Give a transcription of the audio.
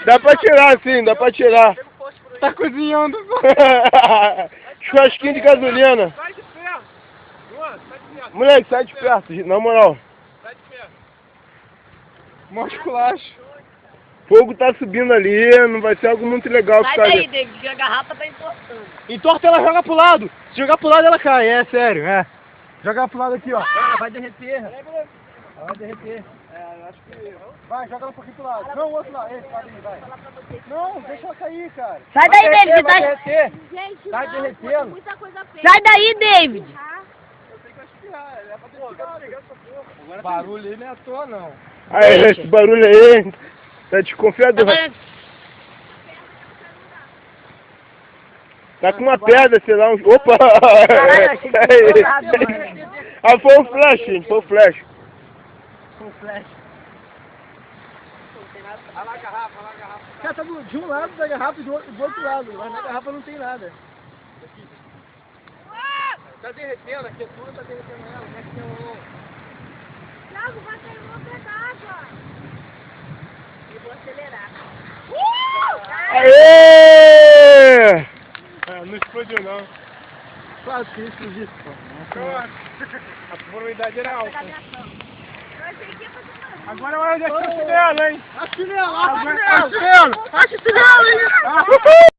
Dá pra tirar sim, dá pra tirar. Tá cozinhando. Churrasquinho de gasolina. Sai de perto. Luan, sai de perto. Moleque, sai de perto, na moral. Sai de perto. Mosculacho. Fogo tá subindo ali, não vai ser algo muito legal. Sai ficar daí, ali. David, que a garrafa tá entortando. Entorta, ela joga pro lado. Se jogar pro lado, ela cai. É sério, é. Joga pro lado aqui, ó. Ela vai derreter. Ela vai derreter. É, acho que... Vai, joga ela um pouquinho pro lado. Não, o outro lado. Esse lado aí, vai. Não, deixa ela cair, cara. Sai daí, David. Vai derreter. Gente, Tá não, derretendo? muita coisa feia. Sai daí, David. Eu sei que vai espirrar. É pra pegar essa porra. Barulho aí não é à toa, não. Aí, esse barulho aí, tá desconfiado? Tá com uma pedra, sei lá, Opa! Caralho, achei que tinha estourado, mano. Ah, foi um flash, gente, foi um flash. Com flash. Olha lá a garrafa, olha lá a garrafa. Cara, tá de um lado da garrafa e do outro lado. Mas na garrafa não tem nada. Tá derretendo aqui, tudo tá derretendo ela. Como é que tem um... Thiago, vai sair uma pedra d'água. Eu vou acelerar. Aê! não explodiu não. Claro que isso, pô. A probabilidade era alta. Eu achei que ia fazer barulho. Agora é hora de atirar o chinelo, hein? A chinela! Agora é a chinelo! A chinela!